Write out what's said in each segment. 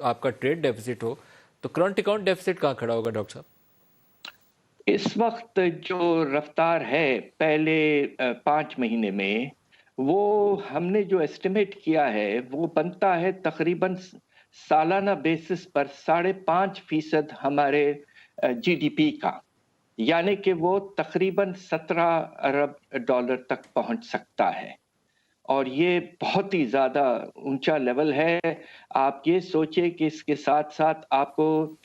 آپ کا trade deficits ہو تو کرنٹ اکاؤنٹ ڈیفیسٹ کہاں کھڑا ہوگا ڈاکٹر صاحب؟ اس وقت جو رفتار ہے پہلے 5 مہینے میں، وہ ہم نے جو ایسٹیمیٹ کیا ہے وہ بنتا ہے تقریباً سالانہ بیسس پر 5.5% ہمارے جی ڈی پی کا، یعنی کہ وہ تقریباً $17 ارب تک پہنچ سکتا ہے، اور یہ بہت ہی زیادہ اونچا لیول ہے۔ آپ یہ سوچیں کہ اس کے ساتھ ساتھ آپ کو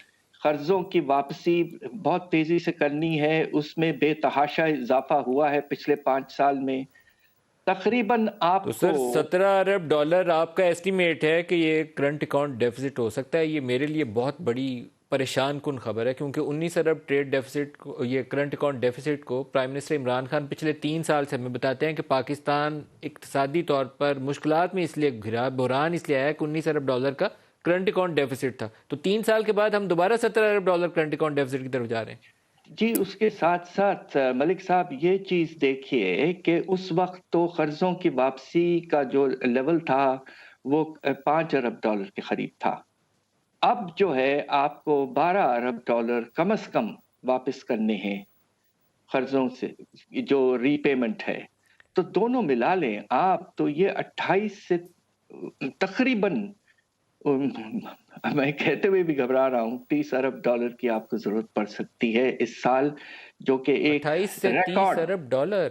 قرضوں کی واپسی بہت تیزی سے کرنی ہے، اس میں بے تحاشا اضافہ ہوا ہے پچھلے 5 سال میں۔ تقریباً تو آپ کو سر $17 ارب آپ کا ایسٹیمیٹ ہے کہ یہ کرنٹ اکاؤنٹ ڈیفیسٹ ہو سکتا ہے۔ یہ میرے لیے بہت بڑی پریشان کن خبر ہے، کیونکہ 19 ارب ٹریڈ ڈیفیسٹ کو، یہ کرنٹ اکاؤنٹ ڈیفیسٹ کو پرائم منسٹر عمران خان پچھلے 3 سال سے ہمیں بتاتے ہیں کہ پاکستان اقتصادی طور پر مشکلات میں اس لیے گھرا، بحران اس لیے آیا کہ $19 ارب کا کرنٹ اکاؤنٹ ڈیفیسٹ تھا۔ تو 3 سال کے بعد ہم دوبارہ $17 ارب کرنٹ اکاؤنٹ ڈیفیسٹ کی طرف جا رہے ہیں۔ جی، اس کے ساتھ ساتھ ملک صاحب یہ چیز دیکھیے کہ اس وقت تو قرضوں کی واپسی کا جو لیول تھا وہ $5 ارب کے قریب تھا۔ اب جو ہے آپ کو $12 ارب کم از کم واپس کرنے ہیں قرضوں سے، جو ری پیمنٹ ہے، تو دونوں ملا لیں آپ تو یہ 28 سے تقریباً میں کہتے ہوئے بھی گھبرا رہا ہوں $30 ارب کی آپ کو ضرورت پڑ سکتی ہے اس سال، جو کہ ایک 28 سے 30 ریکارڈ ارب ڈالر